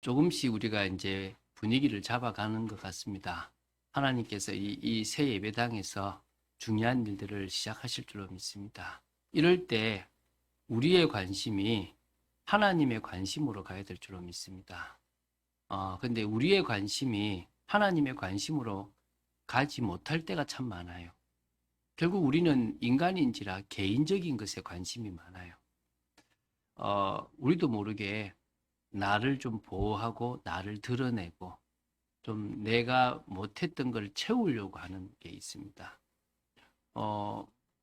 조금씩 우리가 이제 분위기를 잡아가는 것 같습니다. 하나님께서 이 새 예배당에서 중요한 일들을 시작하실 줄로 믿습니다. 이럴 때 우리의 관심이 하나님의 관심으로 가야 될 줄로 믿습니다. 근데 우리의 관심이 하나님의 관심으로 가지 못할 때가 참 많아요. 결국 우리는 인간인지라 개인적인 것에 관심이 많아요. 우리도 모르게 나를 좀 보호하고 나를 드러내고 좀 내가 못했던 걸 채우려고 하는 게 있습니다.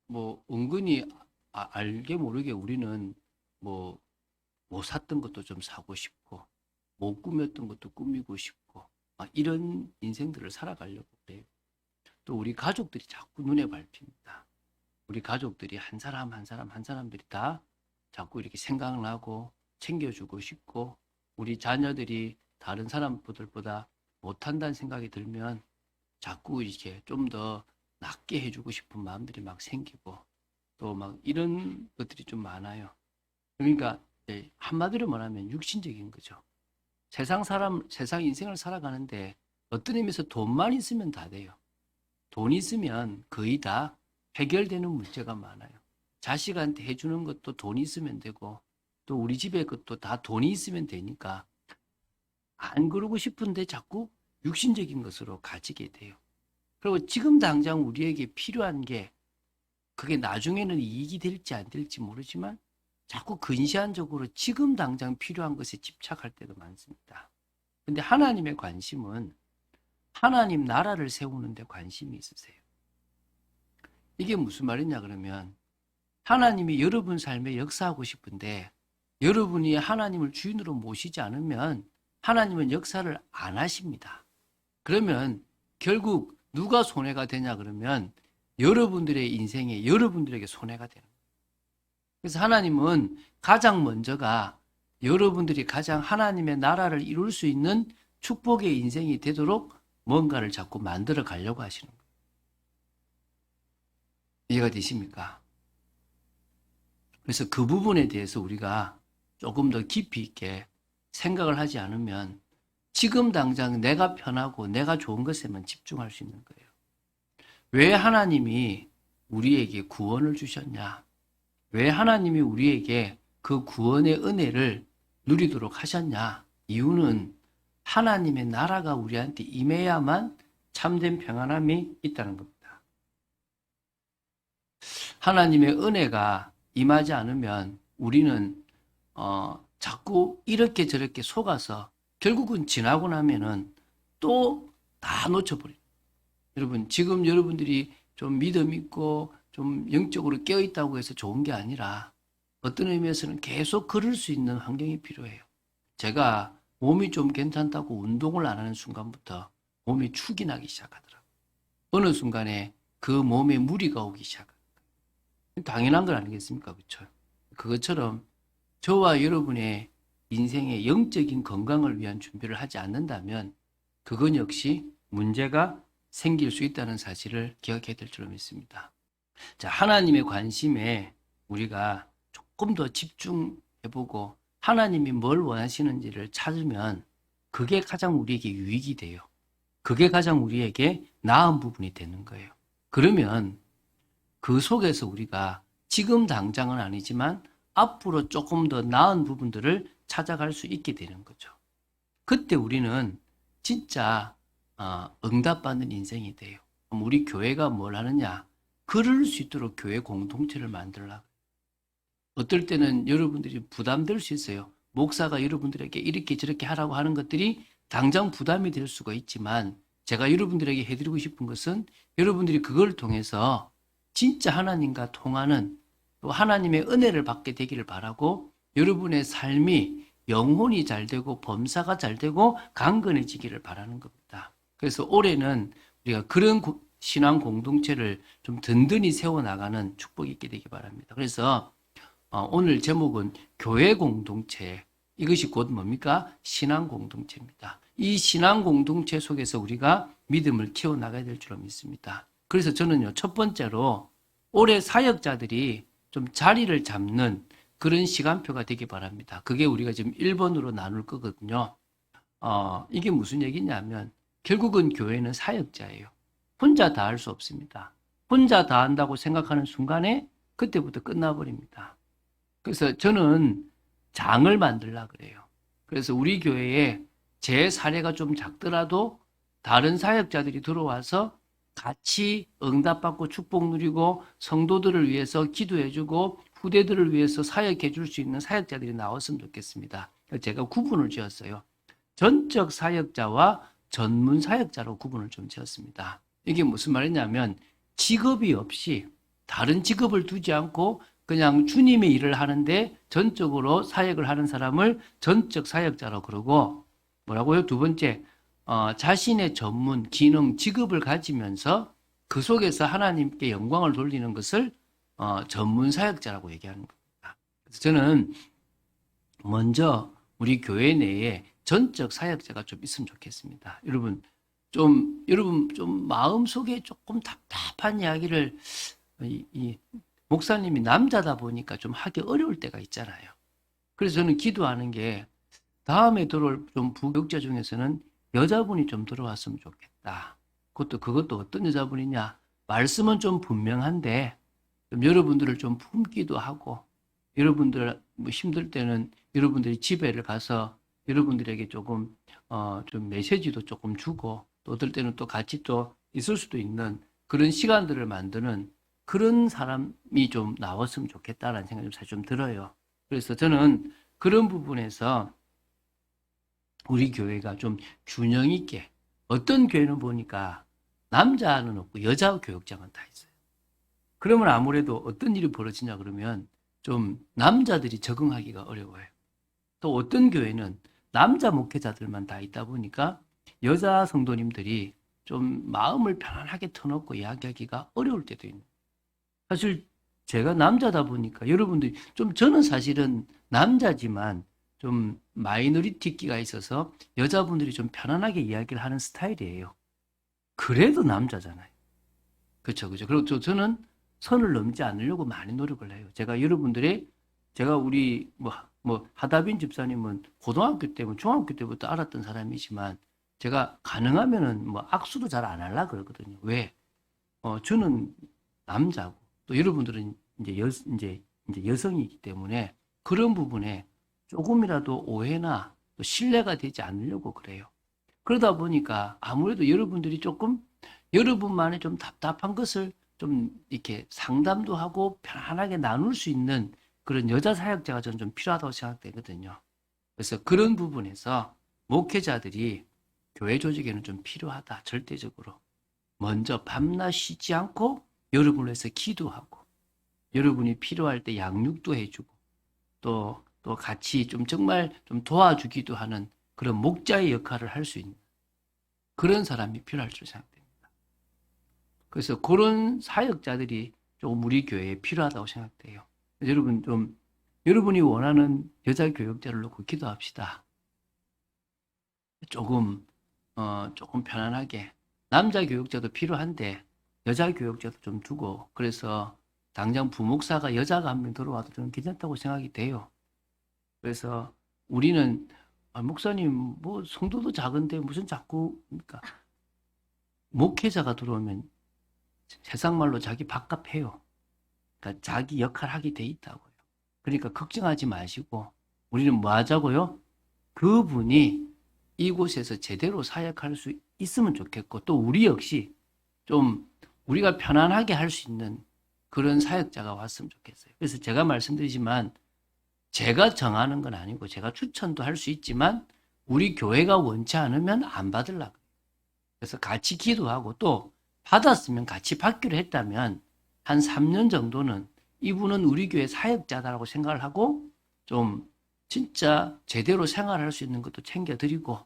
뭐 은근히 알게 모르게 우리는 뭐 못 샀던 것도 좀 사고 싶고 못 꾸몄던 것도 꾸미고 싶고 이런 인생들을 살아가려고 그래요. 또 우리 가족들이 자꾸 눈에 밟힙니다. 우리 가족들이 한 사람 한 사람들이 다 자꾸 이렇게 생각나고 챙겨주고 싶고 우리 자녀들이 다른 사람들보다 못한다는 생각이 들면 자꾸 이렇게 좀 더 낫게 해주고 싶은 마음들이 막 생기고 또 막 이런 것들이 좀 많아요. 그러니까 한마디로 말하면 육신적인 거죠. 세상 인생을 살아가는데 어떤 의미에서 돈만 있으면 다 돼요. 돈 있으면 거의 다 해결되는 문제가 많아요. 자식한테 해주는 것도 돈 있으면 되고 또 우리 집에 것도 다 돈이 있으면 되니까 안 그러고 싶은데 자꾸 육신적인 것으로 가지게 돼요. 그리고 지금 당장 우리에게 필요한 게 그게 나중에는 이익이 될지 안 될지 모르지만 자꾸 근시안적으로 지금 당장 필요한 것에 집착할 때도 많습니다. 근데 하나님의 관심은 하나님 나라를 세우는 데 관심이 있으세요. 이게 무슨 말이냐 그러면 하나님이 여러분 삶에 역사하고 싶은데 여러분이 하나님을 주인으로 모시지 않으면 하나님은 역사를 안 하십니다. 그러면 결국 누가 손해가 되냐 그러면 여러분들의 인생에 여러분들에게 손해가 되는 거예요. 그래서 하나님은 가장 먼저가 여러분들이 가장 하나님의 나라를 이룰 수 있는 축복의 인생이 되도록 뭔가를 자꾸 만들어 가려고 하시는 거예요. 이해가 되십니까? 그래서 그 부분에 대해서 우리가 조금 더 깊이 있게 생각을 하지 않으면 지금 당장 내가 편하고 내가 좋은 것에만 집중할 수 있는 거예요. 왜 하나님이 우리에게 구원을 주셨냐? 왜 하나님이 우리에게 그 구원의 은혜를 누리도록 하셨냐? 이유는 하나님의 나라가 우리한테 임해야만 참된 평안함이 있다는 겁니다. 하나님의 은혜가 임하지 않으면 우리는 자꾸 이렇게 저렇게 속아서 결국은 지나고 나면은 또 다 놓쳐버려요. 여러분, 지금 여러분들이 좀 믿음 있고 좀 영적으로 깨어있다고 해서 좋은 게 아니라 어떤 의미에서는 계속 걸을 수 있는 환경이 필요해요. 제가 몸이 좀 괜찮다고 운동을 안 하는 순간부터 몸이 축이 나기 시작하더라고요. 어느 순간에 그 몸에 무리가 오기 시작합니다. 당연한 건 아니겠습니까? 그렇죠? 그것처럼 저와 여러분의 인생의 영적인 건강을 위한 준비를 하지 않는다면 그건 역시 문제가 생길 수 있다는 사실을 기억해야 될 줄로 믿습니다. 자, 하나님의 관심에 우리가 조금 더 집중해보고 하나님이 뭘 원하시는지를 찾으면 그게 가장 우리에게 유익이 돼요. 그게 가장 우리에게 나은 부분이 되는 거예요. 그러면 그 속에서 우리가 지금 당장은 아니지만 앞으로 조금 더 나은 부분들을 찾아갈 수 있게 되는 거죠. 그때 우리는 진짜 응답받는 인생이 돼요. 우리 교회가 뭘 하느냐? 그럴 수 있도록 교회 공동체를 만들려고. 어떨 때는 여러분들이 부담될 수 있어요. 목사가 여러분들에게 이렇게 저렇게 하라고 하는 것들이 당장 부담이 될 수가 있지만 제가 여러분들에게 해드리고 싶은 것은 여러분들이 그걸 통해서 진짜 하나님과 통하는 또 하나님의 은혜를 받게 되기를 바라고 여러분의 삶이 영혼이 잘 되고 범사가 잘 되고 강건해지기를 바라는 겁니다. 그래서 올해는 우리가 그런 신앙 공동체를 좀 든든히 세워나가는 축복이 있게 되기 바랍니다. 그래서 오늘 제목은 교회 공동체, 이것이 곧 뭡니까? 신앙 공동체입니다. 이 신앙 공동체 속에서 우리가 믿음을 키워나가야 될 줄로 믿습니다. 그래서 저는요, 첫 번째로 올해 사역자들이 좀 자리를 잡는 그런 시간표가 되기 바랍니다. 그게 우리가 지금 1번으로 나눌 거거든요. 이게 무슨 얘기냐면 결국은 교회는 사역자예요. 혼자 다 할 수 없습니다. 혼자 다 한다고 생각하는 순간에 그때부터 끝나버립니다. 그래서 저는 장을 만들라 그래요. 그래서 우리 교회에 제 사례가 좀 작더라도 다른 사역자들이 들어와서 같이 응답받고 축복 누리고 성도들을 위해서 기도해주고 후대들을 위해서 사역해 줄 수 있는 사역자들이 나왔으면 좋겠습니다. 제가 구분을 지었어요. 전적 사역자와 전문 사역자로 구분을 좀 지었습니다. 이게 무슨 말이냐면 직업이 없이 다른 직업을 두지 않고 그냥 주님의 일을 하는데 전적으로 사역을 하는 사람을 전적 사역자로 그러고 뭐라고요? 두 번째, 자신의 전문, 기능, 직업을 가지면서 그 속에서 하나님께 영광을 돌리는 것을 전문 사역자라고 얘기하는 겁니다. 그래서 저는 먼저 우리 교회 내에 전적 사역자가 좀 있으면 좋겠습니다. 여러분 좀 마음속에 조금 답답한 이야기를 이 목사님이 남자다 보니까 좀 하기 어려울 때가 있잖아요. 그래서 저는 기도하는 게 다음에 들어올 좀 부교육자 중에서는 여자분이 좀 들어왔으면 좋겠다. 그것도 어떤 여자분이냐? 말씀은 좀 분명한데 좀 여러분들을 좀 품기도 하고 여러분들 뭐 힘들 때는 여러분들이 집에를 가서 여러분들에게 조금 좀 메시지도 조금 주고 또 어떨 때는 또 같이 또 있을 수도 있는 그런 시간들을 만드는 그런 사람이 좀 나왔으면 좋겠다라는 생각이 좀 사실 좀 들어요. 그래서 저는 그런 부분에서 우리 교회가 좀 균형 있게 어떤 교회는 보니까 남자는 없고 여자 교육장은 다 있어요. 그러면 아무래도 어떤 일이 벌어지냐 그러면 좀 남자들이 적응하기가 어려워요. 또 어떤 교회는 남자 목회자들만 다 있다 보니까 여자 성도님들이 좀 마음을 편안하게 터놓고 이야기하기가 어려울 때도 있는. 사실 제가 남자다 보니까 여러분들이 좀 저는 사실은 남자지만 좀 마이너리티끼가 있어서 여자분들이 좀 편안하게 이야기를 하는 스타일이에요. 그래도 남자잖아요. 그렇죠, 그렇죠. 그리고 저는 선을 넘지 않으려고 많이 노력을 해요. 제가 우리 하다빈 집사님은 고등학교 때면 중학교 때부터 알았던 사람이지만 제가 가능하면은 악수도 잘 안 하려 그러거든요. 왜? 저는 남자고 또 여러분들은 이제 여성이기 때문에 그런 부분에 조금이라도 오해나 또 신뢰가 되지 않으려고 그래요. 그러다 보니까 아무래도 여러분들이 조금 여러분만의 좀 답답한 것을 좀 이렇게 상담도 하고 편안하게 나눌 수 있는 그런 여자 사역자가 저는 좀 필요하다고 생각되거든요. 그래서 그런 부분에서 목회자들이 교회 조직에는 좀 필요하다, 절대적으로. 먼저 밤낮 쉬지 않고 여러분을 위해서 기도하고, 여러분이 필요할 때 양육도 해주고, 또 같이 좀 정말 좀 도와주기도 하는 그런 목자의 역할을 할 수 있는 그런 사람이 필요할 줄 생각됩니다. 그래서 그런 사역자들이 조금 우리 교회에 필요하다고 생각돼요. 여러분 여러분이 원하는 여자 교육자를 놓고 기도합시다. 조금 편안하게 남자 교육자도 필요한데 여자 교육자도 좀 두고 그래서 당장 부목사가 여자가 한 명 들어와도 저는 괜찮다고 생각이 돼요. 그래서 우리는 목사님 성도도 작은데 무슨 자꾸 그러니까 목회자가 들어오면 세상 말로 자기 밥값해요. 그러니까 자기 역할 하게 돼 있다고요. 그러니까 걱정하지 마시고 우리는 뭐 하자고요? 그분이 이곳에서 제대로 사역할 수 있으면 좋겠고 또 우리 역시 좀 우리가 편안하게 할 수 있는 그런 사역자가 왔으면 좋겠어요. 그래서 제가 말씀드리지만 제가 정하는 건 아니고 제가 추천도 할 수 있지만 우리 교회가 원치 않으면 안 받으려고. 그래서 같이 기도하고 또 받았으면 같이 받기로 했다면 한 3년 정도는 이분은 우리 교회 사역자다라고 생각을 하고 좀 진짜 제대로 생활할 수 있는 것도 챙겨드리고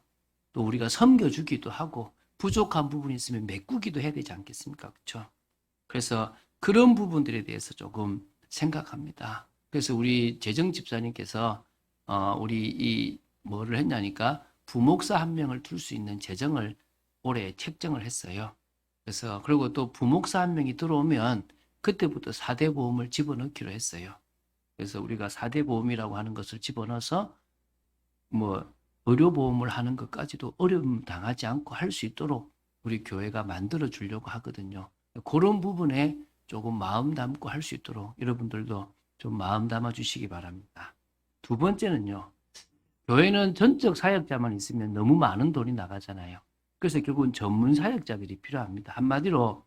또 우리가 섬겨주기도 하고 부족한 부분이 있으면 메꾸기도 해야 되지 않겠습니까? 그렇죠? 그래서 그런 부분들에 대해서 조금 생각합니다. 그래서 우리 재정 집사님께서 우리 뭐를 했냐니까 부목사 한 명을 둘 수 있는 재정을 올해 책정을 했어요. 그래서 그리고 또 부목사 한 명이 들어오면 그때부터 4대 보험을 집어넣기로 했어요. 그래서 우리가 4대 보험이라고 하는 것을 집어넣어서 의료보험을 하는 것까지도 어려움 당하지 않고 할 수 있도록 우리 교회가 만들어 주려고 하거든요. 그런 부분에 조금 마음 담고 할 수 있도록 여러분들도 좀 마음 담아 주시기 바랍니다. 두 번째는요. 교회는 전적 사역자만 있으면 너무 많은 돈이 나가잖아요. 그래서 결국은 전문 사역자들이 필요합니다. 한마디로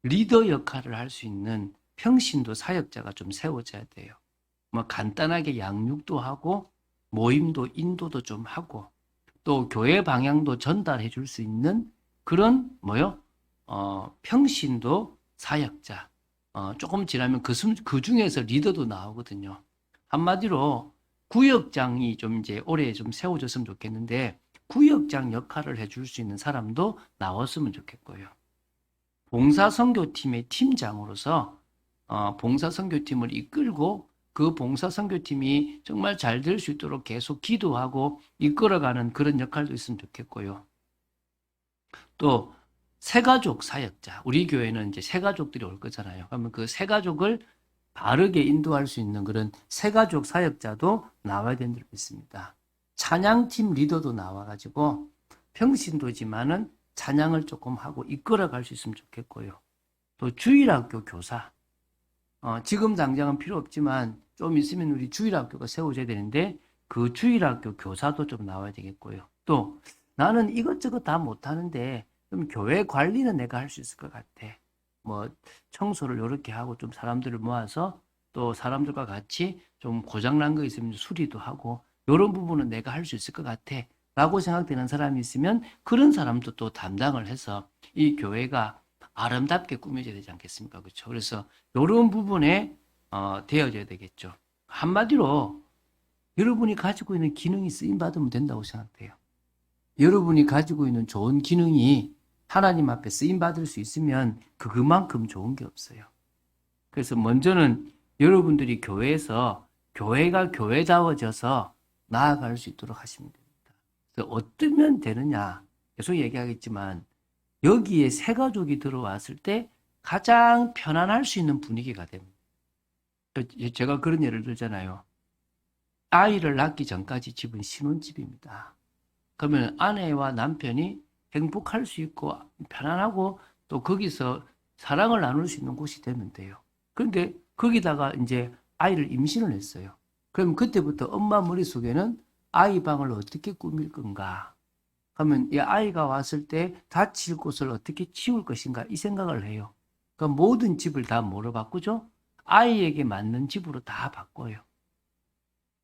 리더 역할을 할 수 있는 평신도 사역자가 좀 세워져야 돼요. 뭐 간단하게 양육도 하고 모임도 인도도 좀 하고 또 교회 방향도 전달해 줄 수 있는 그런 평신도 사역자. 조금 지나면 그 중에서 리더도 나오거든요. 한마디로 구역장이 좀 이제 올해 좀 세워졌으면 좋겠는데 구역장 역할을 해줄 수 있는 사람도 나왔으면 좋겠고요. 봉사선교팀의 팀장으로서 봉사선교팀을 이끌고 그 봉사선교팀이 정말 잘 될 수 있도록 계속 기도하고 이끌어가는 그런 역할도 있으면 좋겠고요. 또 새가족 사역자, 우리 교회는 이제 새가족들이 올 거잖아요. 그러면 그 새가족을 바르게 인도할 수 있는 그런 새가족 사역자도 나와야 되는 줄 믿습니다. 찬양팀 리더도 나와가지고 평신도지만은 찬양을 조금 하고 이끌어갈 수 있으면 좋겠고요. 또 주일학교 교사, 지금 당장은 필요 없지만 좀 있으면 우리 주일학교가 세워져야 되는데 그 주일학교 교사도 좀 나와야 되겠고요. 또 나는 이것저것 다 못하는데 좀 교회 관리는 내가 할 수 있을 것 같아. 뭐 청소를 이렇게 하고 좀 사람들을 모아서 또 사람들과 같이 좀 고장난 거 있으면 수리도 하고 이런 부분은 내가 할 수 있을 것 같아 라고 생각되는 사람이 있으면 그런 사람도 또 담당을 해서 이 교회가 아름답게 꾸며져야 되지 않겠습니까? 그렇죠? 그래서 이런 부분에 되어져야 되겠죠. 한마디로 여러분이 가지고 있는 기능이 쓰임받으면 된다고 생각돼요. 여러분이 가지고 있는 좋은 기능이 하나님 앞에 쓰임받을 수 있으면 그만큼 좋은 게 없어요. 그래서 먼저는 여러분들이 교회에서 교회가 교회다워져서 나아갈 수 있도록 하시면 됩니다. 그래서 어쩌면 되느냐 계속 얘기하겠지만 여기에 새 가족이 들어왔을 때 가장 편안할 수 있는 분위기가 됩니다. 제가 그런 예를 들잖아요. 아이를 낳기 전까지 집은 신혼집입니다. 그러면 아내와 남편이 행복할 수 있고 편안하고 또 거기서 사랑을 나눌 수 있는 곳이 되면 돼요. 그런데 거기다가 이제 아이를 임신을 했어요. 그럼 그때부터 엄마 머릿속에는 아이 방을 어떻게 꾸밀 건가? 그러면 이 아이가 왔을 때 다칠 곳을 어떻게 치울 것인가? 이 생각을 해요. 그럼 모든 집을 다 뭐로 바꾸죠? 아이에게 맞는 집으로 다 바꿔요.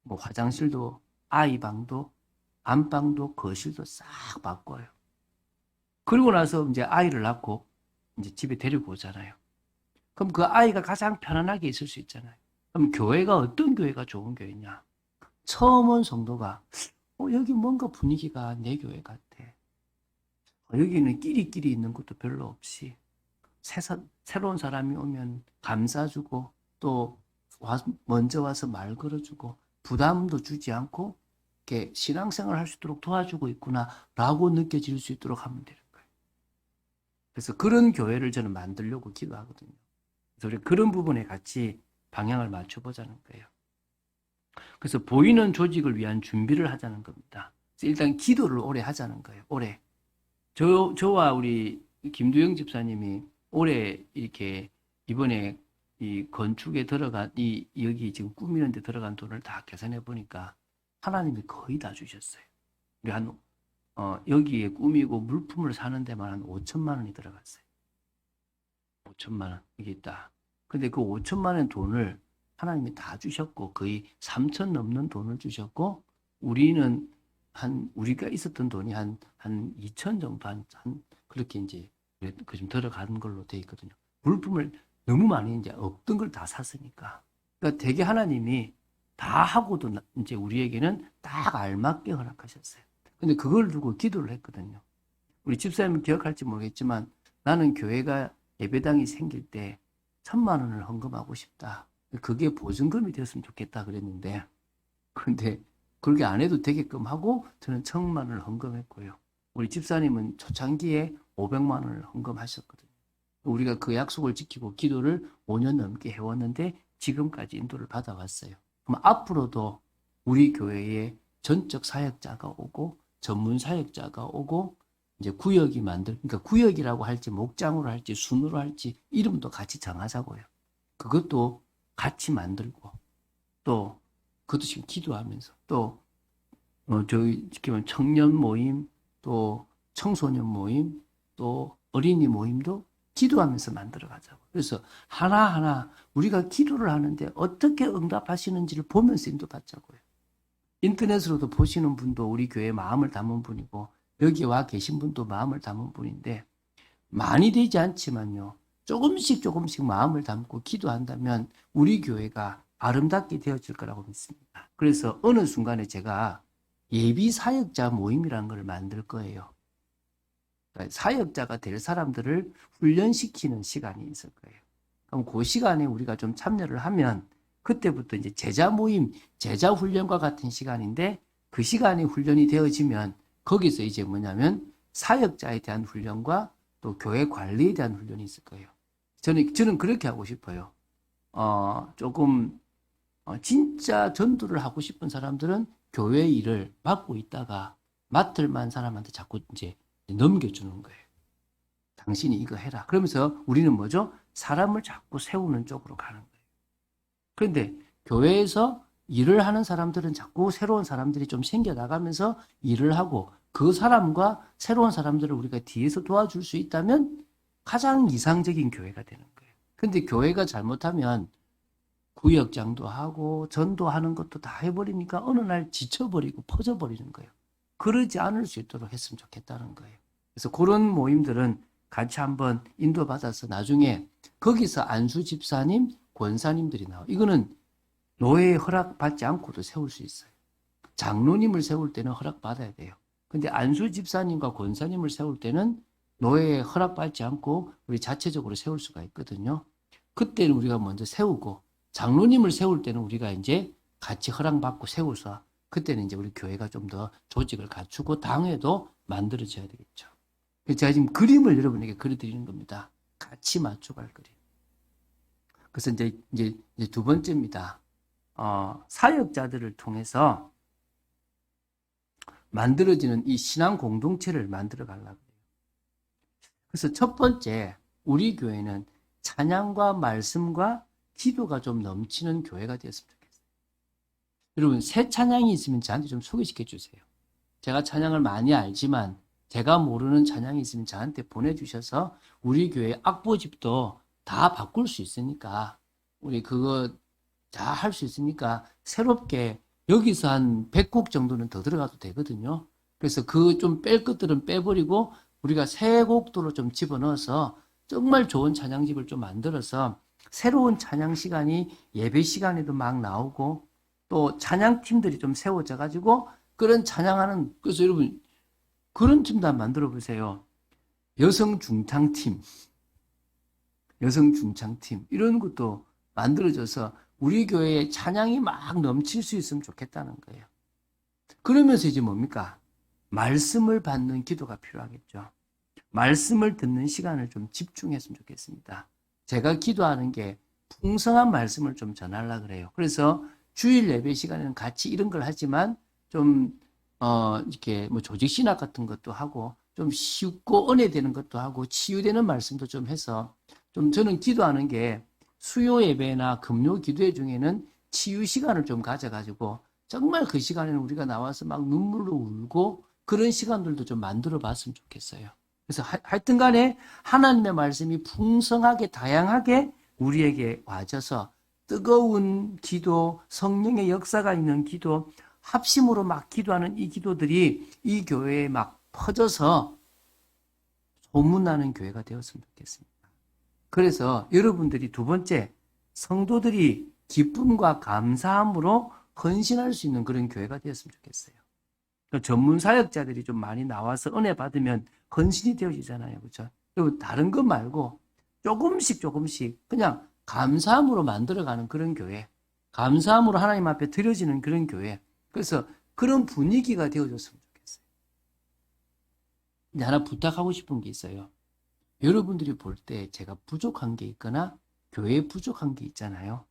뭐 화장실도 아이 방도 안방도 거실도 싹 바꿔요. 그리고 나서 이제 아이를 낳고 이제 집에 데리고 오잖아요. 그럼 그 아이가 가장 편안하게 있을 수 있잖아요. 그럼 교회가 어떤 교회가 좋은 교회냐? 처음 온 성도가 여기 뭔가 분위기가 내 교회 같아. 여기는 끼리끼리 있는 것도 별로 없이 새로운 사람이 오면 감싸주고 또 먼저 와서 말 걸어주고 부담도 주지 않고 이렇게 신앙생활을 할 수 있도록 도와주고 있구나라고 느껴질 수 있도록 하면 되는 거예요. 그래서 그런 교회를 저는 만들려고 기도하거든요. 그래서 우리 그런 부분에 같이 방향을 맞춰보자는 거예요. 그래서 보이는 조직을 위한 준비를 하자는 겁니다. 일단 기도를 오래 하자는 거예요. 오래. 저와 우리 김두영 집사님이 올해 이렇게 이번에 이 건축에 들어간 여기 지금 꾸미는 데 들어간 돈을 다 계산해 보니까 하나님이 거의 다 주셨어요. 우리 여기에 꾸미고 물품을 사는 데만 한 5천만 원이 들어갔어요. 5천만 원 이게 있다. 근데 그 5천만 원 돈을 하나님이 다 주셨고 거의 3천 넘는 돈을 주셨고 우리는 우리가 있었던 돈이 한 2천 정도 한 그렇게 이제 그 좀 들어가는 걸로 돼 있거든요. 물품을 너무 많이 이제 없던 걸 다 샀으니까. 그러니까 되게 하나님이 다 하고도 이제 우리에게는 딱 알맞게 허락하셨어요. 근데 그걸 두고 기도를 했거든요. 우리 집사님은 기억할지 모르겠지만 나는 교회가 예배당이 생길 때 1,000만 원을 헌금하고 싶다. 그게 보증금이 되었으면 좋겠다 그랬는데 그런데 그렇게 안 해도 되게끔 하고 저는 1,000만 원을 헌금했고요. 우리 집사님은 초창기에 500만 원을 헌금하셨거든요. 우리가 그 약속을 지키고 기도를 5년 넘게 해왔는데 지금까지 인도를 받아왔어요. 그럼 앞으로도 우리 교회에 전적 사역자가 오고 전문 사역자가 오고 이제 구역이 그러니까 구역이라고 할지 목장으로 할지 순으로 할지 이름도 같이 정하자고요. 그것도 같이 만들고 또 그것도 지금 기도하면서 또 저희 지금 청년 모임 또 청소년 모임 또 어린이 모임도 기도하면서 만들어 가자고. 그래서 하나하나 우리가 기도를 하는데 어떻게 응답하시는지를 보면서 인도받자고요. 인터넷으로도 보시는 분도 우리 교회에 마음을 담은 분이고 여기 와 계신 분도 마음을 담은 분인데 많이 되지 않지만요. 조금씩 마음을 담고 기도한다면 우리 교회가 아름답게 되어질 거라고 믿습니다. 그래서 어느 순간에 제가 예비 사역자 모임이라는 걸 만들 거예요. 그러니까 사역자가 될 사람들을 훈련시키는 시간이 있을 거예요. 그럼 그 시간에 우리가 좀 참여를 하면 그때부터 이제 제자 모임, 제자 훈련과 같은 시간인데 그 시간이 훈련이 되어지면 거기서 이제 뭐냐면 사역자에 대한 훈련과 또 교회 관리에 대한 훈련이 있을 거예요. 저는 그렇게 하고 싶어요. 진짜 전도를 하고 싶은 사람들은 교회 일을 맡고 있다가 맡을 만한 사람한테 자꾸 이제 넘겨주는 거예요. 당신이 이거 해라. 그러면서 우리는 뭐죠? 사람을 자꾸 세우는 쪽으로 가는 거예요. 그런데 교회에서 일을 하는 사람들은 자꾸 새로운 사람들이 좀 생겨나가면서 일을 하고 그 사람과 새로운 사람들을 우리가 뒤에서 도와줄 수 있다면 가장 이상적인 교회가 되는 거예요. 근데 교회가 잘못하면 구역장도 하고 전도하는 것도 다 해버리니까 어느 날 지쳐버리고 퍼져버리는 거예요. 그러지 않을 수 있도록 했으면 좋겠다는 거예요. 그래서 그런 모임들은 같이 한번 인도받아서 나중에 거기서 안수 집사님, 권사님들이 나와요. 이거는 노예의 허락받지 않고도 세울 수 있어요. 장로님을 세울 때는 허락받아야 돼요. 근데 안수 집사님과 권사님을 세울 때는 노예의 허락받지 않고 우리 자체적으로 세울 수가 있거든요. 그때는 우리가 먼저 세우고 장로님을 세울 때는 우리가 이제 같이 허락받고 세워서 그때는 이제 우리 교회가 좀 더 조직을 갖추고 당회도 만들어져야 되겠죠. 그래서 제가 지금 그림을 여러분에게 그려드리는 겁니다. 같이 맞춰갈 그림. 그래서 이제 두 번째입니다. 사역자들을 통해서 만들어지는 이 신앙 공동체를 만들어 가려고 해요. 그래서 첫 번째, 우리 교회는 찬양과 말씀과 기도가 좀 넘치는 교회가 되었으면 좋겠어요. 여러분, 새 찬양이 있으면 저한테 좀 소개시켜 주세요. 제가 찬양을 많이 알지만 제가 모르는 찬양이 있으면 저한테 보내주셔서 우리 교회 악보집도 다 바꿀 수 있으니까 우리 그거 다 할 수 있으니까 새롭게 여기서 한 100곡 정도는 더 들어가도 되거든요. 그래서 그 좀 뺄 것들은 빼버리고 우리가 새 곡도로 좀 집어넣어서 정말 좋은 찬양집을 좀 만들어서 새로운 찬양 시간이 예배 시간에도 막 나오고 또 찬양팀들이 좀 세워져 가지고 그런 찬양하는, 그래서 여러분 그런 팀도 한번 만들어 보세요. 여성 중창팀 이런 것도 만들어져서 우리 교회에 찬양이 막 넘칠 수 있으면 좋겠다는 거예요. 그러면서 이제 뭡니까? 말씀을 받는 기도가 필요하겠죠. 말씀을 듣는 시간을 좀 집중했으면 좋겠습니다. 제가 기도하는 게 풍성한 말씀을 좀 전하려고 그래요. 그래서 주일 예배 시간에는 같이 이런 걸 하지만 좀 이렇게 뭐 조직 신학 같은 것도 하고 좀 쉽고 은혜되는 것도 하고 치유되는 말씀도 좀 해서 좀 저는 기도하는 게 수요 예배나 금요 기도회 중에는 치유 시간을 좀 가져가지고 정말 그 시간에는 우리가 나와서 막 눈물로 울고 그런 시간들도 좀 만들어 봤으면 좋겠어요. 그래서 하여튼 간에 하나님의 말씀이 풍성하게 다양하게 우리에게 와져서 뜨거운 기도, 성령의 역사가 있는 기도, 합심으로 막 기도하는 이 기도들이 이 교회에 막 퍼져서 소문나는 교회가 되었으면 좋겠습니다. 그래서 여러분들이 두 번째, 성도들이 기쁨과 감사함으로 헌신할 수 있는 그런 교회가 되었으면 좋겠어요. 전문 사역자들이 좀 많이 나와서 은혜 받으면 헌신이 되어지잖아요. 그렇죠? 여러분, 다른 것 말고 조금씩 그냥 감사함으로 만들어가는 그런 교회, 감사함으로 하나님 앞에 드려지는 그런 교회. 그래서 그런 분위기가 되어졌으면 좋겠어요. 근데 하나 부탁하고 싶은 게 있어요. 여러분들이 볼 때 제가 부족한 게 있거나 교회에 부족한 게 있잖아요.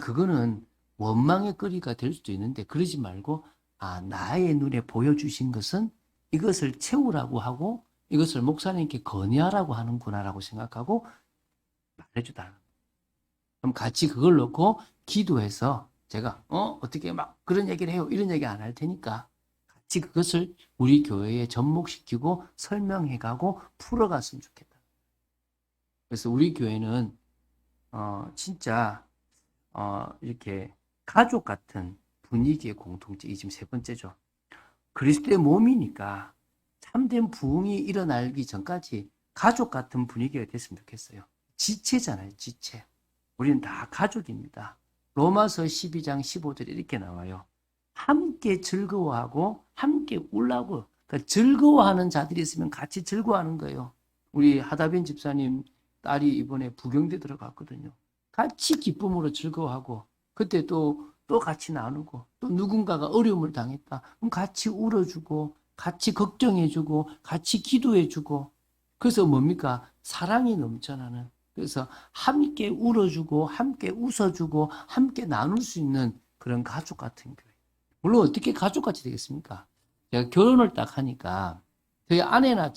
그거는 원망의 거리가 될 수도 있는데 그러지 말고 나의 눈에 보여주신 것은 이것을 채우라고 하고 이것을 목사님께 건의하라고 하는구나라고 생각하고 말해주다. 그럼 같이 그걸 놓고 기도해서 제가 어떻게 막 그런 얘기를 해요. 이런 얘기 안 할 테니까 같이 그것을 우리 교회에 접목시키고 설명해가고 풀어갔으면 좋겠다. 그래서 우리 교회는 진짜 이렇게 가족 같은 분위기의 공통체, 이 지금 세 번째죠. 그리스도의 몸이니까 참된 부흥이 일어나기 전까지 가족 같은 분위기가 됐으면 좋겠어요. 지체잖아요, 지체. 우리는 다 가족입니다. 로마서 12장 15절에 이렇게 나와요. 함께 즐거워하고 함께 울라고. 그러니까 즐거워하는 자들이 있으면 같이 즐거워하는 거예요. 우리 하다빈 집사님 딸이 이번에 부경대 들어갔거든요. 같이 기쁨으로 즐거워하고 그때 또 같이 나누고 또 누군가가 어려움을 당했다. 그럼 같이 울어주고 같이 걱정해주고 같이 기도해주고 그래서 뭡니까? 사랑이 넘쳐나는 그래서 함께 울어주고 함께 웃어주고 함께 나눌 수 있는 그런 가족 같은 교회. 물론 어떻게 가족같이 되겠습니까? 제가 결혼을 딱 하니까 저희 아내나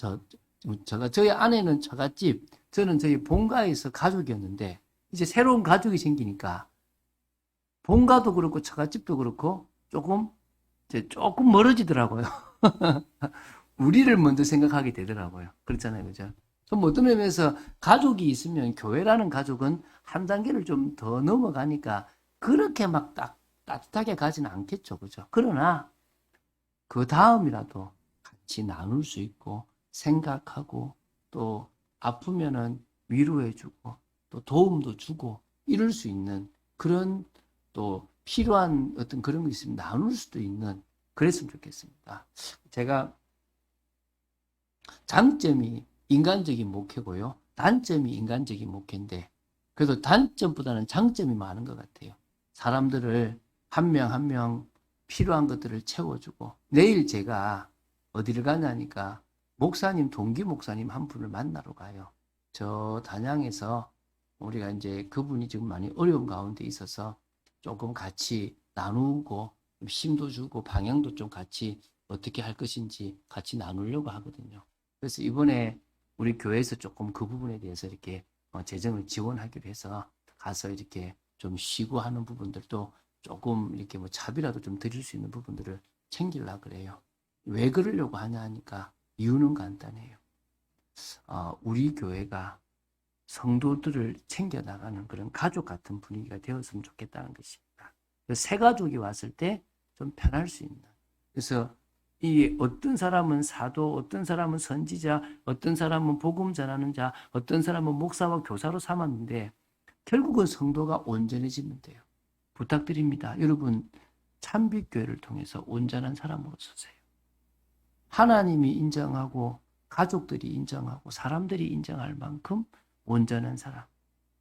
저희 아내는 처갓집, 저는 저희 본가에서 가족이었는데 이제 새로운 가족이 생기니까 본가도 그렇고 처갓집도 그렇고 조금 멀어지더라고요. 우리를 먼저 생각하게 되더라고요. 그렇잖아요, 그죠? 그럼 어떤 면에서 가족이 있으면 교회라는 가족은 한 단계를 좀 더 넘어가니까 그렇게 막 따뜻하게 가지는 않겠죠, 그죠? 그러나 그 다음이라도 같이 나눌 수 있고 생각하고 또 아프면은 위로해주고 또 도움도 주고 이럴 수 있는 그런 또 필요한 어떤 그런 거 있으면 나눌 수도 있는 그랬으면 좋겠습니다. 제가 장점이 인간적인 목회고요. 단점이 인간적인 목회인데 그래도 단점보다는 장점이 많은 것 같아요. 사람들을 한 명 한 명 필요한 것들을 채워주고 내일 제가 어디를 가냐니까 동기 목사님 한 분을 만나러 가요. 저 단양에서 우리가 이제 그분이 지금 많이 어려운 가운데 있어서 조금 같이 나누고 힘도 주고 방향도 좀 같이 어떻게 할 것인지 같이 나누려고 하거든요. 그래서 이번에 우리 교회에서 조금 그 부분에 대해서 이렇게 재정을 지원하기로 해서 가서 이렇게 좀 쉬고 하는 부분들도 조금 이렇게 뭐 차비라도 좀 드릴 수 있는 부분들을 챙기려고 그래요. 왜 그러려고 하냐 하니까 이유는 간단해요. 우리 교회가 성도들을 챙겨나가는 그런 가족 같은 분위기가 되었으면 좋겠다는 것입니다. 새 가족이 왔을 때 좀 편할 수 있는. 그래서 이 어떤 사람은 사도, 어떤 사람은 선지자, 어떤 사람은 복음 전하는 자, 어떤 사람은 목사와 교사로 삼았는데 결국은 성도가 온전해지면 돼요. 부탁드립니다. 여러분 참빛교회를 통해서 온전한 사람으로 서세요. 하나님이 인정하고 가족들이 인정하고 사람들이 인정할 만큼 온전한 사람,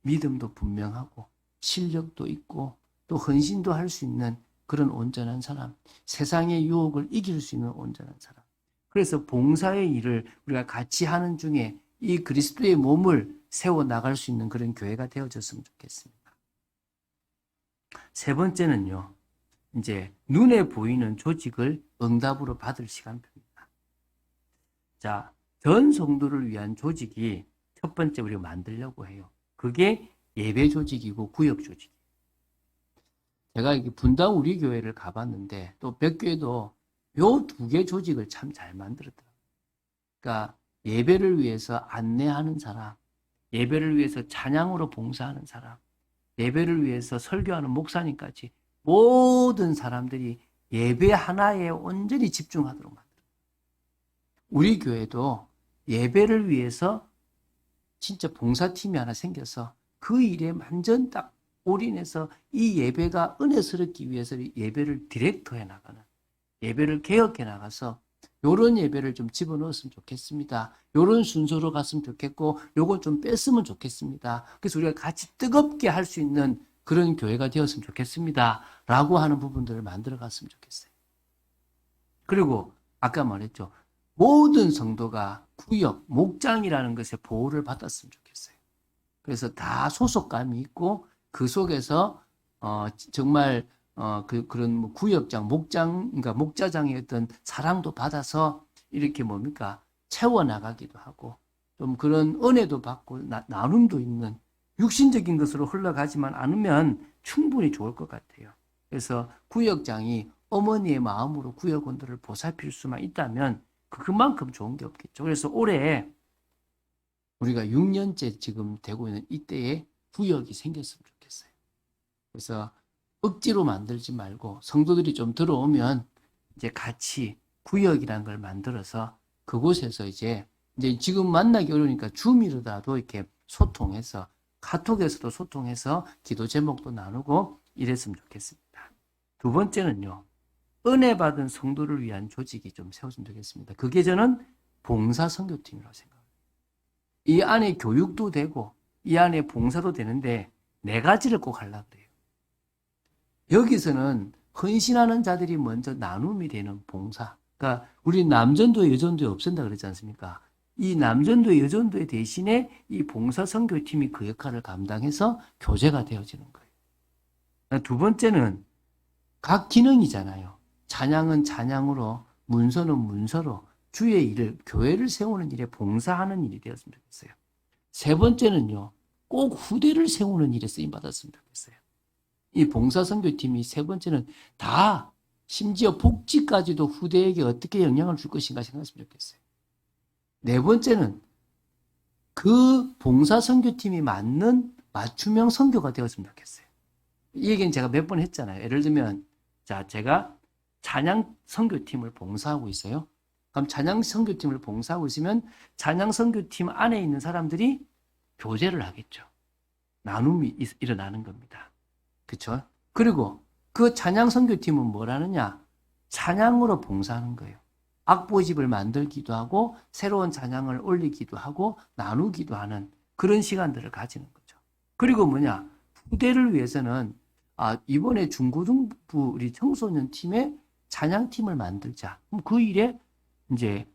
믿음도 분명하고 실력도 있고 또 헌신도 할 수 있는 그런 온전한 사람, 세상의 유혹을 이길 수 있는 온전한 사람. 그래서 봉사의 일을 우리가 같이 하는 중에 이 그리스도의 몸을 세워나갈 수 있는 그런 교회가 되어졌으면 좋겠습니다. 세 번째는요, 이제 눈에 보이는 조직을 응답으로 받을 시간표입니다. 자, 전 성도를 위한 조직이 첫 번째 우리가 만들려고 해요. 그게 예배 조직이고 구역 조직. 제가 분당 우리 교회를 가봤는데 또 백교회도 요 두 개 조직을 참 잘 만들었더라고요. 그러니까 예배를 위해서 안내하는 사람, 예배를 위해서 찬양으로 봉사하는 사람, 예배를 위해서 설교하는 목사님까지 모든 사람들이 예배 하나에 온전히 집중하도록 만들어요. 우리 교회도 예배를 위해서 진짜 봉사팀이 하나 생겨서 그 일에 완전 딱 올인해서 이 예배가 은혜스럽기 위해서 예배를 디렉터해 나가는, 예배를 개혁해 나가서 요런 예배를 좀 집어넣었으면 좋겠습니다. 요런 순서로 갔으면 좋겠고 요건 좀 뺐으면 좋겠습니다. 그래서 우리가 같이 뜨겁게 할 수 있는 그런 교회가 되었으면 좋겠습니다. 라고 하는 부분들을 만들어 갔으면 좋겠어요. 그리고 아까 말했죠. 모든 성도가 구역, 목장이라는 것에 보호를 받았으면 좋겠어요. 그래서 다 소속감이 있고 그 속에서 정말 그런 뭐 구역장, 그러니까 목자장의 어떤 사랑도 받아서 이렇게 뭡니까? 채워나가기도 하고, 좀 그런 은혜도 받고, 나눔도 있는 육신적인 것으로 흘러가지만 않으면 충분히 좋을 것 같아요. 그래서 구역장이 어머니의 마음으로 구역원들을 보살필 수만 있다면 그만큼 좋은 게 없겠죠. 그래서 올해 우리가 6년째 지금 되고 있는 이때에 구역이 생겼으면 좋겠어요. 그래서 억지로 만들지 말고 성도들이 좀 들어오면 이제 같이 구역이라는 걸 만들어서 그곳에서 이제 지금 만나기 어려우니까 줌이라도 이렇게 소통해서 카톡에서도 소통해서 기도 제목도 나누고 이랬으면 좋겠습니다. 두 번째는요. 은혜 받은 성도를 위한 조직이 좀 세워지면 좋겠습니다. 그게 저는 봉사 선교팀이라고 생각합니다. 이 안에 교육도 되고 이 안에 봉사도 되는데 네 가지를 꼭 하려고 그래요. 여기서는 헌신하는 자들이 먼저 나눔이 되는 봉사. 그러니까 우리 남전도에 여전도에 없앤다 그랬지 않습니까? 이 남전도에 여전도에 대신에 이 봉사 선교팀이 그 역할을 감당해서 교제가 되어지는 거예요. 두 번째는 각 기능이잖아요. 찬양은 찬양으로, 문서는 문서로 주의 일을, 교회를 세우는 일에 봉사하는 일이 되었으면 좋겠어요. 세 번째는요, 꼭 후대를 세우는 일에 쓰임받았으면 좋겠어요. 이 봉사선교팀이 세 번째는 다 심지어 복지까지도 후대에게 어떻게 영향을 줄 것인가 생각했으면 좋겠어요. 네 번째는 그 봉사선교팀이 맞는 맞춤형 선교가 되었으면 좋겠어요. 이 얘기는 제가 몇 번 했잖아요. 예를 들면 자, 제가 찬양 선교팀을 봉사하고 있어요. 그럼 찬양 선교팀을 봉사하고 있으면 찬양 선교팀 안에 있는 사람들이 교제를 하겠죠. 나눔이 일어나는 겁니다. 그렇죠? 그리고 그 찬양 선교팀은 뭘 하느냐? 찬양으로 봉사하는 거예요. 악보집을 만들기도 하고 새로운 찬양을 올리기도 하고 나누기도 하는 그런 시간들을 가지는 거죠. 그리고 뭐냐? 후대를 위해서는 이번에 중고등부 우리 청소년 팀에 찬양팀을 만들자. 그럼 그 일에 이제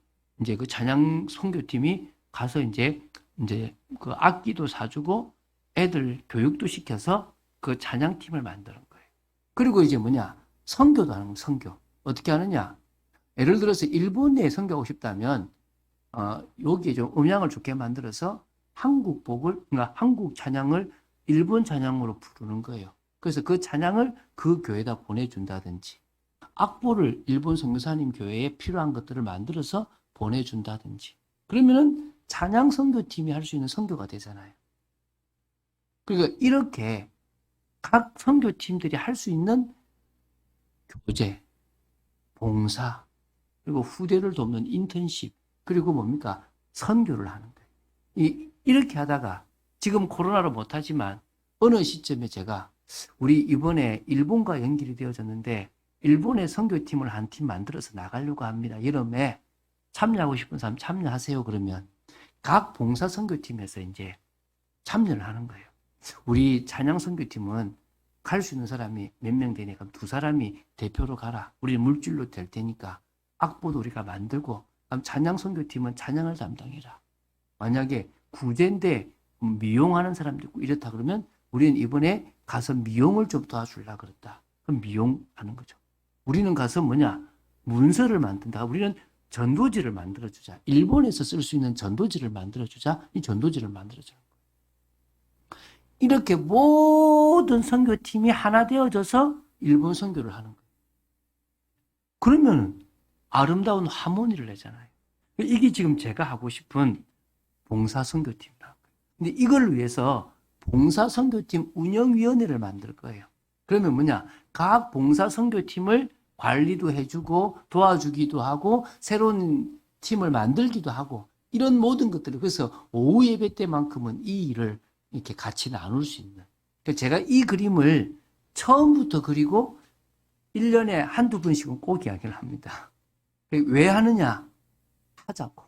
그 찬양 선교팀이 가서 이제 그 악기도 사주고 애들 교육도 시켜서 그 찬양팀을 만드는 거예요. 그리고 이제 뭐냐? 선교도 하는 거예요, 선교. 어떻게 하느냐? 예를 들어서 일본에 선교하고 싶다면, 여기에 좀 음향을 좋게 만들어서 그러니까 한국 찬양을 일본 찬양으로 부르는 거예요. 그래서 그 찬양을 그 교회에다 보내준다든지, 악보를 일본 선교사님 교회에 필요한 것들을 만들어서 보내준다든지, 그러면은 찬양 선교팀이 할 수 있는 선교가 되잖아요. 그러니까 이렇게 각 선교팀들이 할 수 있는 교제, 봉사, 그리고 후대를 돕는 인턴십, 그리고 뭡니까? 선교를 하는 거예요. 이렇게 하다가 지금 코로나로 못하지만 어느 시점에 제가 우리 이번에 일본과 연결이 되어졌는데 일본의 선교팀을 한 팀 만들어서 나가려고 합니다. 여름에 참여하고 싶은 사람 참여하세요. 그러면 각 봉사 선교팀에서 이제 참여를 하는 거예요. 우리 찬양 선교팀은 갈 수 있는 사람이 몇 명 되니까 두 사람이 대표로 가라. 우리 물질로 될 테니까 악보도 우리가 만들고 그럼 찬양 선교팀은 찬양을 담당해라. 만약에 구제인데 미용하는 사람도 있고 이렇다 그러면 우리는 이번에 가서 미용을 좀 도와주려고 그랬다. 그럼 미용하는 거죠. 우리는 가서 뭐냐? 문서를 만든다. 우리는 전도지를 만들어주자. 일본에서 쓸 수 있는 전도지를 만들어주자. 이 전도지를 만들어주는 거예요. 이렇게 모든 선교팀이 하나 되어져서 일본 선교를 하는 거예요. 그러면 아름다운 하모니를 내잖아요. 이게 지금 제가 하고 싶은 봉사 선교팀이다. 근데 이걸 위해서 봉사 선교팀 운영위원회를 만들 거예요. 그러면 뭐냐? 각 봉사 선교팀을 관리도 해주고 도와주기도 하고 새로운 팀을 만들기도 하고 이런 모든 것들을 그래서 오후 예배 때만큼은 이 일을 이렇게 같이 나눌 수 있는. 그러니까 제가 이 그림을 처음부터 그리고 1년에 한두 번씩은 꼭 이야기를 합니다. 왜 하느냐? 하자고.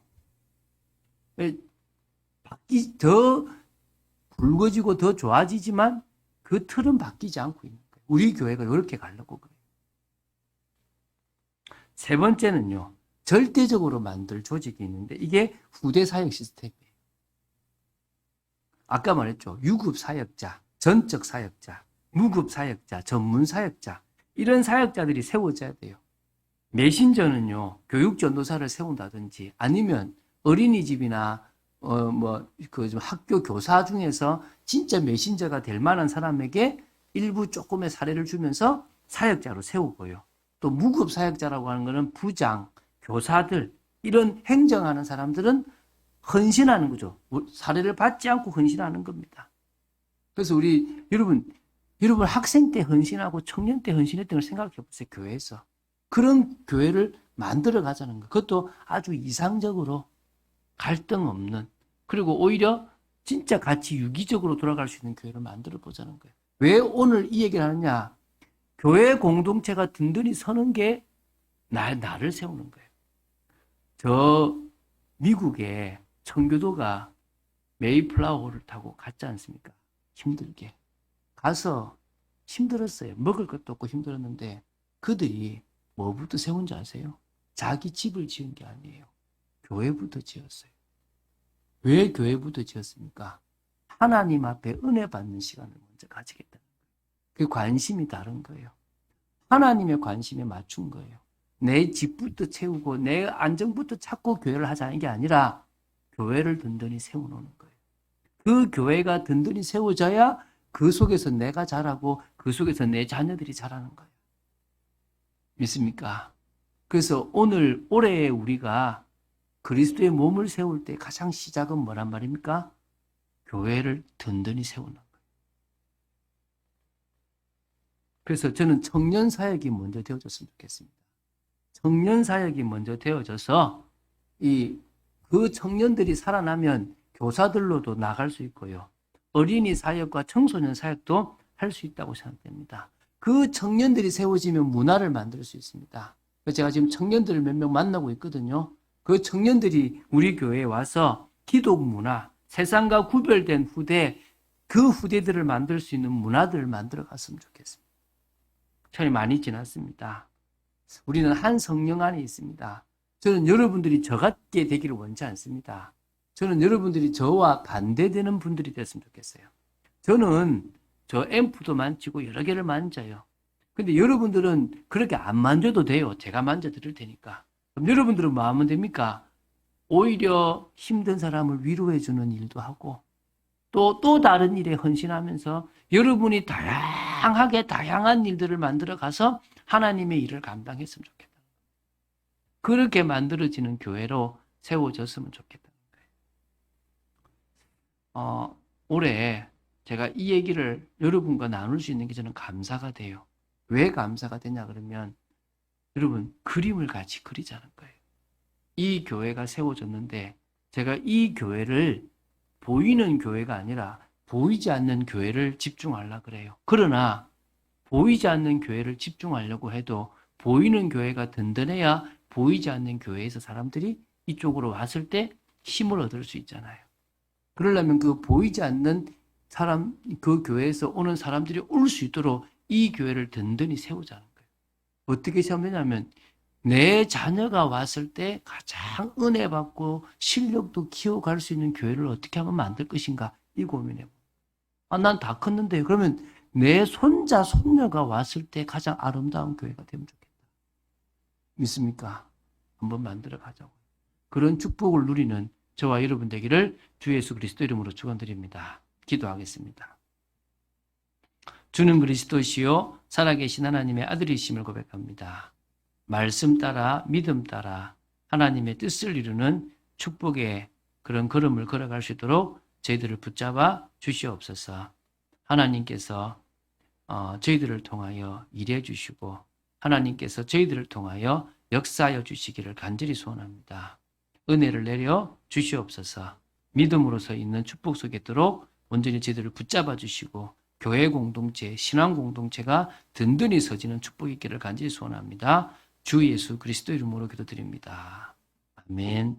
더 굵어지고 더 좋아지지만 그 틀은 바뀌지 않고 있는 거예요. 우리 교회가 이렇게 가려고 그래요. 세 번째는요. 절대적으로 만들 조직이 있는데 이게 후대 사역 시스템이에요. 아까 말했죠. 유급 사역자, 전적 사역자, 무급 사역자, 전문 사역자 이런 사역자들이 세워져야 돼요. 메신저는요, 교육 전도사를 세운다든지 아니면 어린이집이나 좀 학교 교사 중에서 진짜 메신저가 될 만한 사람에게 일부 조금의 사례를 주면서 사역자로 세우고요. 또 무급 사역자라고 하는 것은 부장, 교사들, 이런 행정하는 사람들은 헌신하는 거죠. 사례를 받지 않고 헌신하는 겁니다. 그래서 여러분 학생 때 헌신하고 청년 때 헌신했던 걸 생각해 보세요. 교회에서. 그런 교회를 만들어 가자는 거. 그것도 아주 이상적으로 갈등 없는, 그리고 오히려 진짜 같이 유기적으로 돌아갈 수 있는 교회를 만들어 보자는 거예요. 왜 오늘 이 얘기를 하느냐? 교회 공동체가 든든히 서는 게 나를 세우는 거예요. 저 미국에 청교도가 메이플라워를 타고 갔지 않습니까? 힘들게. 가서 힘들었어요. 먹을 것도 없고 힘들었는데 그들이 뭐부터 세운 줄 아세요? 자기 집을 지은 게 아니에요. 교회부터 지었어요. 왜 교회부터 지었습니까? 하나님 앞에 은혜 받는 시간을 먼저 가지겠다는 거예요. 그 관심이 다른 거예요. 하나님의 관심에 맞춘 거예요. 내 집부터 채우고 내 안정부터 찾고 교회를 하자는 게 아니라 교회를 든든히 세워놓는 거예요. 그 교회가 든든히 세워져야 그 속에서 내가 자라고 그 속에서 내 자녀들이 자라는 거예요. 믿습니까? 그래서 올해 우리가 그리스도의 몸을 세울 때 가장 시작은 뭐란 말입니까? 교회를 든든히 세우는 거예요. 그래서 저는 청년 사역이 먼저 되어졌으면 좋겠습니다. 청년 사역이 먼저 되어져서 그 청년들이 살아나면 교사들로도 나갈 수 있고요. 어린이 사역과 청소년 사역도 할 수 있다고 생각됩니다. 그 청년들이 세워지면 문화를 만들 수 있습니다. 제가 지금 청년들을 몇 명 만나고 있거든요. 그 청년들이 우리 교회에 와서 기독 문화, 세상과 구별된 후대, 그 후대들을 만들 수 있는 문화들을 만들어 갔으면 좋겠습니다. 시간이 많이 지났습니다. 우리는 한 성령 안에 있습니다. 저는 여러분들이 저 같게 되기를 원치 않습니다. 저는 여러분들이 저와 반대되는 분들이 됐으면 좋겠어요. 저는 저 앰프도 만지고 여러 개를 만져요. 근데 여러분들은 그렇게 안 만져도 돼요. 제가 만져드릴 테니까. 그럼 여러분들은 뭐 하면 됩니까? 오히려 힘든 사람을 위로해주는 일도 하고 또 다른 일에 헌신하면서 여러분이 다양한 일들을 만들어 가서 하나님의 일을 감당했으면 좋겠다. 그렇게 만들어지는 교회로 세워졌으면 좋겠다는 거예요. 올해 제가 이 얘기를 여러분과 나눌 수 있는 게 저는 감사가 돼요. 왜 감사가 되냐 그러면 여러분 그림을 같이 그리자는 거예요. 이 교회가 세워졌는데 제가 이 교회를 보이는 교회가 아니라 보이지 않는 교회를 집중하려고 그래요. 그러나 보이지 않는 교회를 집중하려고 해도 보이는 교회가 든든해야 보이지 않는 교회에서 사람들이 이쪽으로 왔을 때 힘을 얻을 수 있잖아요. 그러려면 그 보이지 않는 사람, 그 교회에서 오는 사람들이 올 수 있도록 이 교회를 든든히 세우자는 거예요. 어떻게 세우냐면 내 자녀가 왔을 때 가장 은혜 받고 실력도 키워갈 수 있는 교회를 어떻게 하면 만들 것인가 이 고민해. 난 다 컸는데 그러면 내 손자, 손녀가 왔을 때 가장 아름다운 교회가 되면 좋겠다. 믿습니까? 한번 만들어 가자고. 그런 축복을 누리는 저와 여러분 되기를 주 예수 그리스도 이름으로 축원드립니다. 기도하겠습니다. 주는 그리스도시요 살아계신 하나님의 아들이심을 고백합니다. 말씀 따라 믿음 따라 하나님의 뜻을 이루는 축복의 그런 걸음을 걸어갈 수 있도록 저희들을 붙잡아 주시옵소서. 하나님께서 저희들을 통하여 일해 주시고 하나님께서 저희들을 통하여 역사하여 주시기를 간절히 소원합니다. 은혜를 내려 주시옵소서. 믿음으로서 있는 축복 속에 있도록 온전히 저희들을 붙잡아 주시고 교회 공동체, 신앙 공동체가 든든히 서지는 축복이 있기를 간절히 소원합니다. 주 예수 그리스도 이름으로 기도드립니다. 아멘.